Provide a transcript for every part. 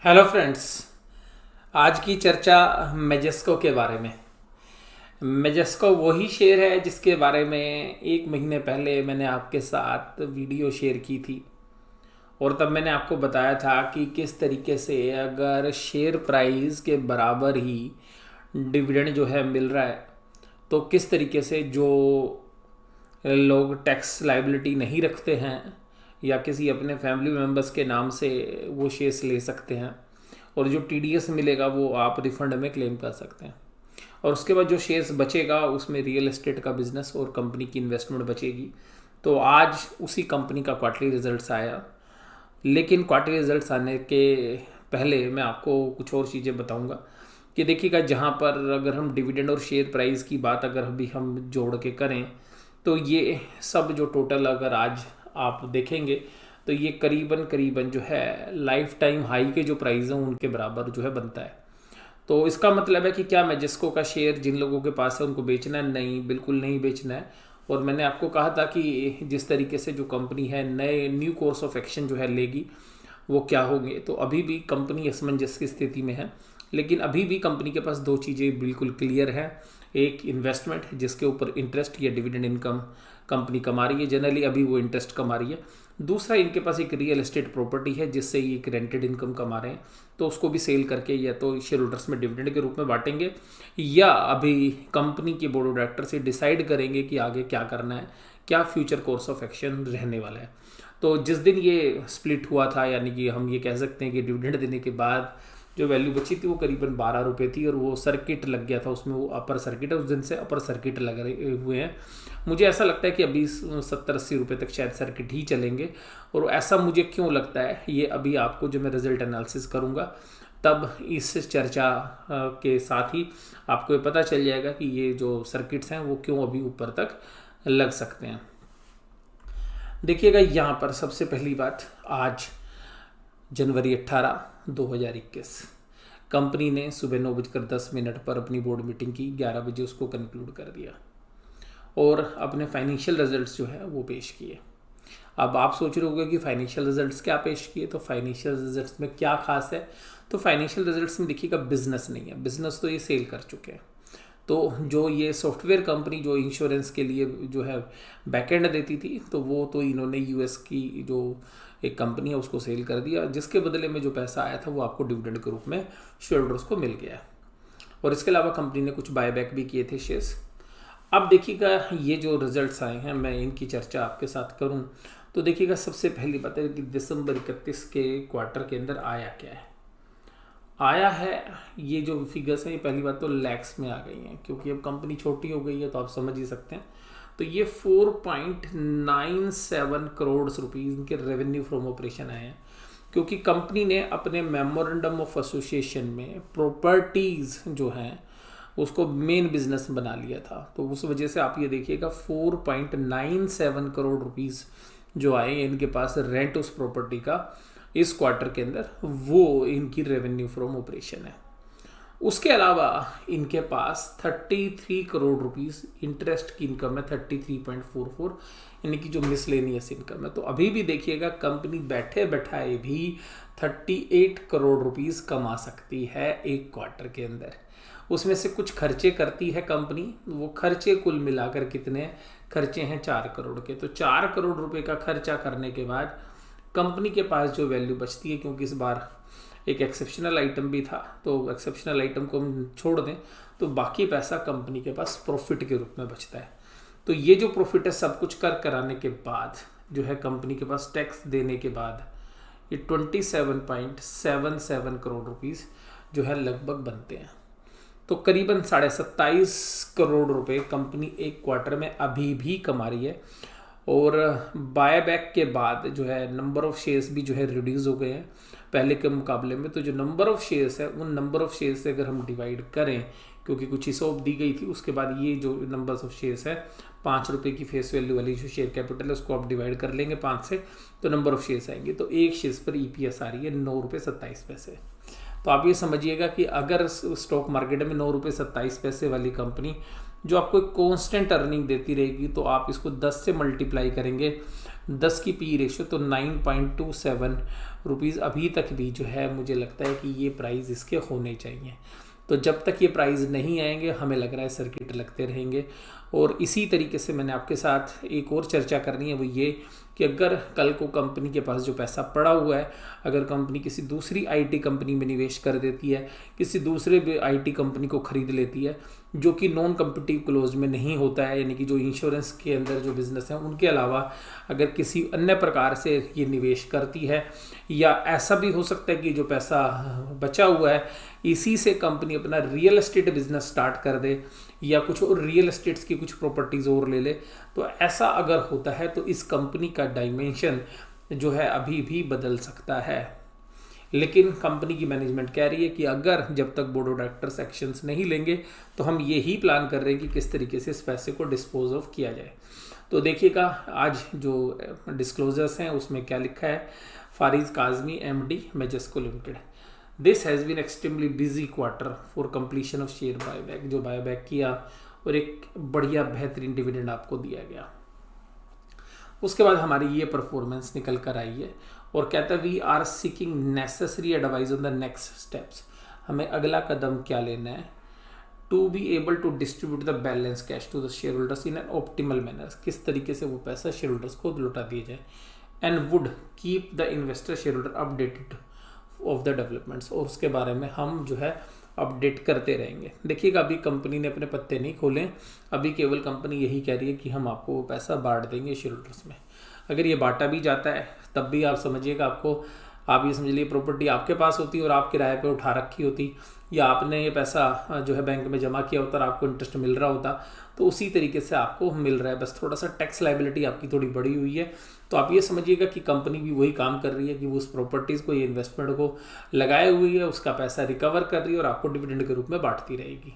Hello friends. आज की चर्चा मेजेस्को के बारे में। मेजेस्को वही शेयर है जिसके बारे में एक महीने पहले मैंने आपके साथ वीडियो शेयर की थी और तब मैंने आपको बताया था कि किस तरीके से अगर शेयर प्राइस के बराबर ही डिविडेंड जो है मिल रहा है तो किस तरीके से जो लोग टैक्स लाइबिलिटी नहीं रखते हैं या किसी अपने फैमिली मेम्बर्स के नाम से वो शेयर्स ले सकते हैं और जो टीडीएस मिलेगा वो आप रिफंड में क्लेम कर सकते हैं। और उसके बाद जो शेयर्स बचेगा उसमें रियल एस्टेट का बिजनेस और कंपनी की इन्वेस्टमेंट बचेगी। तो आज उसी कंपनी का क्वार्टरली रिजल्ट्स आया, लेकिन क्वार्टरली रिजल्ट्स आने के पहले मैं आपको कुछ और चीज़ें बताऊंगा कि देखिएगा, जहाँ पर अगर हम डिविडेंड और शेयर प्राइस की बात अगर अभी हम जोड़ के करें तो ये सब जो टोटल अगर आज आप देखेंगे तो ये करीबन करीबन जो है लाइफ टाइम हाई के जो प्राइस हैं उनके बराबर जो है बनता है। तो इसका मतलब है कि क्या मेजेस्को का शेयर जिन लोगों के पास है उनको बेचना है? नहीं, बिल्कुल नहीं बेचना है। और मैंने आपको कहा था कि जिस तरीके से जो कंपनी है नए न्यू कोर्स ऑफ एक्शन जो है लेगी वो क्या होंगे। तो अभी भी कंपनी असमंजस की स्थिति में है, लेकिन अभी भी कंपनी के पास दो चीज़ें बिल्कुल क्लियर है। एक इन्वेस्टमेंट जिसके ऊपर इंटरेस्ट या डिविडेंड इनकम कंपनी कमा रही है, जनरली अभी वो इंटरेस्ट कमा रही है। दूसरा, इनके पास एक रियल एस्टेट प्रॉपर्टी है जिससे ये एक रेंटेड इनकम कमा रहे हैं, तो उसको भी सेल करके या तो शेयर होल्डर्स में डिविडेंड के रूप में बांटेंगे या अभी कंपनी के बोर्ड ऑफ डायरेक्टर से डिसाइड करेंगे कि आगे क्या करना है, क्या फ्यूचर कोर्स ऑफ एक्शन रहने वाला है। तो जिस दिन ये स्प्लिट हुआ था, यानी कि हम ये कह सकते हैं कि डिविडेंड देने के बाद जो वैल्यू बची थी वो करीबन 12 रुपये थी और वो सर्किट लग गया था उसमें, वो अपर सर्किट है, उस दिन से अपर सर्किट लग रहे हुए हैं। मुझे ऐसा लगता है कि अभी 70-80 रुपये तक शायद सर्किट ही चलेंगे। और ऐसा मुझे क्यों लगता है ये अभी आपको जो मैं रिजल्ट एनालिसिस करूँगा तब इस चर्चा के साथ ही आपको ये पता चल जाएगा कि ये जो सर्किट्स हैं वो क्यों अभी ऊपर तक लग सकते हैं। देखिएगा, यहाँ पर सबसे पहली बात, आज जनवरी 18, 2021 कंपनी ने सुबह 9:10 पर अपनी बोर्ड मीटिंग की, 11 बजे उसको कंक्लूड कर दिया और अपने फाइनेंशियल रिजल्ट्स जो है वो पेश किए। अब आप सोच रहे होंगे कि फाइनेंशियल रिजल्ट्स क्या पेश किए, तो फाइनेंशियल रिजल्ट्स में क्या खास है। तो फाइनेंशियल रिजल्ट्स में देखिएगा बिजनेस नहीं है, बिजनेस तो ये सेल कर चुके हैं। तो जो ये सॉफ्टवेयर कंपनी जो इंश्योरेंस के लिए जो है बैकएंड देती थी, तो वो तो इन्होंने यूएस की जो एक कंपनी है उसको सेल कर दिया, जिसके बदले में जो पैसा आया था वो आपको डिविडेंड के रूप में शेयर होल्डर्स को मिल गया। और इसके अलावा कंपनी ने कुछ बायबैक भी किए थे शेयर्स। अब देखिएगा, ये जो रिजल्ट्स आए हैं मैं इनकी चर्चा आपके साथ करूं तो देखिएगा, सबसे पहली बात है कि दिसंबर 31 के क्वार्टर के अंदर आया क्या है। आया है, ये जो फिगर्स हैं ये पहली बात तो लैक्स में आ गई हैं, क्योंकि अब कंपनी छोटी हो गई है तो आप समझ ही सकते हैं। तो ये 4.97 करोड़ रुपीज़ इनके रेवेन्यू फ्रॉम ऑपरेशन आए हैं, क्योंकि कंपनी ने अपने मेमोरेंडम ऑफ एसोसिएशन में प्रॉपर्टीज़ जो हैं उसको मेन बिजनेस बना लिया था। तो उस वजह से आप ये देखिएगा 4.97 करोड़ रुपीज़ जो आए इनके पास रेंट उस प्रॉपर्टी का इस क्वार्टर के अंदर, वो इनकी रेवेन्यू फ्रॉम ऑपरेशन है। उसके अलावा इनके पास 33 करोड़ रुपीस इंटरेस्ट की इनकम है, 33.44, यानी कि जो मिसलेनियस इनकम है। तो अभी भी देखिएगा कंपनी बैठे बैठाए भी 38 करोड़ रुपीस कमा सकती है एक क्वार्टर के अंदर। उसमें से कुछ खर्चे करती है कंपनी, वो खर्चे कुल मिलाकर कितने खर्चे हैं? 4 करोड़ के। तो 4 करोड़ रुपए का खर्चा करने के बाद कंपनी के पास जो वैल्यू बचती है, क्योंकि इस बार एक एक्सेप्शनल आइटम भी था तो एक्सेप्शनल आइटम को हम छोड़ दें तो बाकी पैसा कंपनी के पास प्रॉफिट के रूप में बचता है। तो ये जो प्रॉफिट है सब कुछ कर कराने के बाद जो है कंपनी के पास टैक्स देने के बाद ये 27.77 करोड़ रुपीज़ जो है लगभग बनते हैं। तो करीबन 27.5 करोड़ रुपए कंपनी एक क्वार्टर में अभी भी कमा रही है। और बायबैक के बाद जो है नंबर ऑफ़ शेयर्स भी जो है रिड्यूस हो गए हैं पहले के मुकाबले में। तो जो नंबर ऑफ़ शेयर्स है उन नंबर ऑफ़ शेयर्स से अगर हम डिवाइड करें, क्योंकि कुछ हिस्सों दी गई थी, उसके बाद ये जो नंबर्स ऑफ शेयर्स है 5 रुपये की फेस वैल्यू वाली जो शेयर कैपिटल है उसको आप डिवाइड कर लेंगे 5 से, तो नंबर ऑफ़ शेयर्स आएंगे। तो एक शेयर्स पर EPS आ रही है 9.27 रुपये। तो आप ये समझिएगा कि अगर स्टॉक मार्केट में 9.27 रुपये वाली कंपनी जो आपको एक कॉन्स्टेंट अर्निंग देती रहेगी, तो आप इसको 10 से मल्टीप्लाई करेंगे, 10 की पी रेशियो, तो 9.27 रुपीज़ अभी तक भी जो है मुझे लगता है कि ये प्राइस इसके होने चाहिए। तो जब तक ये प्राइस नहीं आएंगे हमें लग रहा है सर्किट लगते रहेंगे। और इसी तरीके से मैंने आपके साथ एक और चर्चा करनी है, वो ये कि अगर कल को कंपनी के पास जो पैसा पड़ा हुआ है, अगर कंपनी किसी दूसरी आईटी कंपनी में निवेश कर देती है, किसी दूसरे आईटी कंपनी को खरीद लेती है जो कि नॉन कम्पिटिटिव क्लोज में नहीं होता है, यानी कि जो इंश्योरेंस के अंदर जो बिजनेस है उनके अलावा अगर किसी अन्य प्रकार से ये निवेश करती है, या ऐसा भी हो सकता है कि जो पैसा बचा हुआ है इसी से कंपनी अपना रियल एस्टेट बिजनेस स्टार्ट कर दे, या कुछ और रियल एस्टेट्स की कुछ प्रॉपर्टीज़ और ले ले, तो ऐसा अगर होता है तो इस कंपनी का डायमेंशन जो है अभी भी बदल सकता है। लेकिन कंपनी की मैनेजमेंट कह रही है कि अगर जब तक बोर्ड ऑफ डायरेक्टर्स एक्शंस नहीं लेंगे तो हम यही प्लान कर रहे हैं कि किस तरीके से इस पैसे को डिस्पोज ऑफ किया जाए। तो देखिएगा आज जो डिस्क्लोजर्स हैं उसमें क्या लिखा है। Fariz Kazmi MD Majesco limited, this has been extremely busy quarter for completion of share buyback, जो बायबैक किया और एक बढ़िया बेहतरीन डिविडेंड आपको दिया गया। उसके बाद हमारी ये परफॉर्मेंस निकल कर आई है और कहता है we are seeking necessary advice on the next steps, हमें अगला कदम क्या लेना है, to be able to distribute the balance cash to the shareholders in an optimal manner, किस तरीके से वो पैसा शेयर होल्डर्स को लौटा दिया जाए, and would keep the investor share holder updated of the developments, और उसके बारे में हम जो है अपडेट करते रहेंगे। देखिएगा अभी कंपनी ने अपने पत्ते नहीं खोले, अभी केवल कंपनी यही कह रही है कि हम आपको वो पैसा बांट देंगे शेयर होल्डर्स में। अगर ये बांटा भी जाता है तब भी आप समझिएगा, आप ये समझ लीजिए प्रॉपर्टी आपके पास होती और आप किराए पे उठा रखी होती, या आपने ये पैसा जो है बैंक में जमा किया होता और आपको इंटरेस्ट मिल रहा होता, तो उसी तरीके से आपको मिल रहा है, बस थोड़ा सा टैक्स लायबिलिटी आपकी थोड़ी बड़ी हुई है। तो आप ये समझिएगा कि कंपनी भी वही काम कर रही है कि वो उस प्रॉपर्टीज़ को, ये इन्वेस्टमेंट को लगाए हुई है, उसका पैसा रिकवर कर रही है और आपको डिविडेंड के रूप में बांटती रहेगी।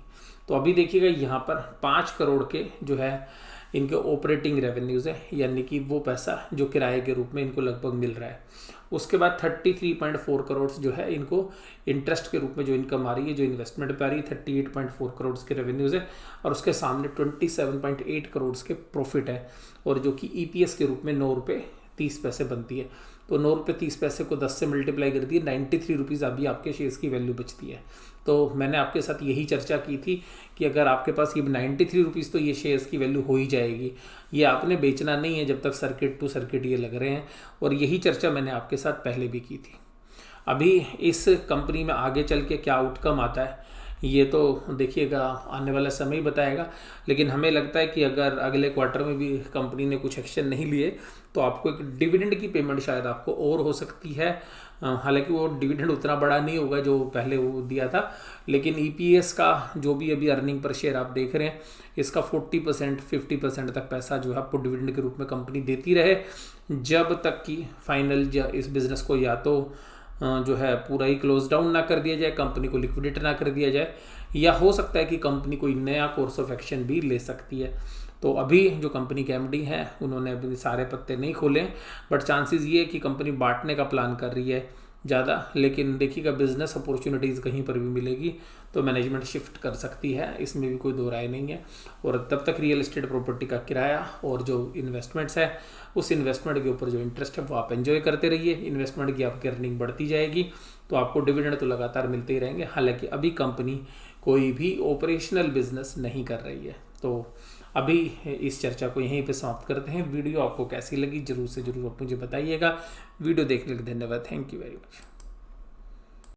तो अभी देखिएगा यहाँ पर 5 करोड़ के जो है इनके ऑपरेटिंग रेवेन्यूज़ है, यानी कि वो पैसा जो किराए के रूप में इनको लगभग मिल रहा है। उसके बाद 33.4 करोड़ जो है इनको इंटरेस्ट के रूप में जो इनकम आ रही है, जो इन्वेस्टमेंट पे आ रही है, 38.4 करोड़ के रेवेन्यूज़ है, और उसके सामने 27.8 करोड़ के प्रॉफिट है, और जो कि EPS के रूप में 9 रुपये 30 पैसे बनती है। तो 9 रुपये 30 पैसे को 10 से मल्टीप्लाई कर दिए, 93 रुपीज़ अभी आपके शेयर्स की वैल्यू बचती है। तो मैंने आपके साथ यही चर्चा की थी कि अगर आपके पास ये 93 रुपीज़, तो ये शेयर्स की वैल्यू हो ही जाएगी, ये आपने बेचना नहीं है जब तक सर्किट टू सर्किट ये लग रहे हैं, और यही चर्चा मैंने आपके साथ पहले भी की थी। अभी इस कंपनी में आगे चल के क्या आउटकम आता है ये तो देखिएगा आने वाला समय ही बताएगा, लेकिन हमें लगता है कि अगर अगले क्वार्टर में भी कंपनी ने कुछ एक्शन नहीं लिए तो आपको एक डिविडेंड की पेमेंट शायद आपको और हो सकती है। हालांकि वो डिविडेंड उतना बड़ा नहीं होगा जो पहले वो दिया था, लेकिन EPS का जो भी अभी अर्निंग पर शेयर आप देख रहे हैं, इसका 40% 50% तक पैसा जो है आपको डिविडेंड के रूप में कंपनी देती रहे, जब तक कि फाइनल इस बिज़नेस को या तो जो है पूरा ही क्लोज डाउन ना कर दिया जाए, कंपनी को लिक्विडेट ना कर दिया जाए, या हो सकता है कि कंपनी कोई नया कोर्स ऑफ एक्शन भी ले सकती है। तो अभी जो कंपनी के MD हैं उन्होंने अभी सारे पत्ते नहीं खोले, बट चांसेस ये है कि कंपनी बांटने का प्लान कर रही है ज़्यादा, लेकिन देखिएगा बिजनेस अपॉर्चुनिटीज़ कहीं पर भी मिलेगी तो मैनेजमेंट शिफ्ट कर सकती है, इसमें भी कोई दो राय नहीं है। और तब तक रियल एस्टेट प्रॉपर्टी का किराया और जो इन्वेस्टमेंट्स है उस इन्वेस्टमेंट के ऊपर जो इंटरेस्ट है वो आप एंजॉय करते रहिए, इन्वेस्टमेंट की आपकी अर्निंग बढ़ती जाएगी, तो आपको डिविडेंड तो लगातार मिलते ही रहेंगे। हालांकि अभी कंपनी कोई भी ऑपरेशनल बिजनेस नहीं कर रही है। तो अभी इस चर्चा को यहीं पे समाप्त करते हैं। वीडियो आपको कैसी लगी जरूर से जरूर आप मुझे बताइएगा। वीडियो देखने के लिए धन्यवाद। Thank you very much.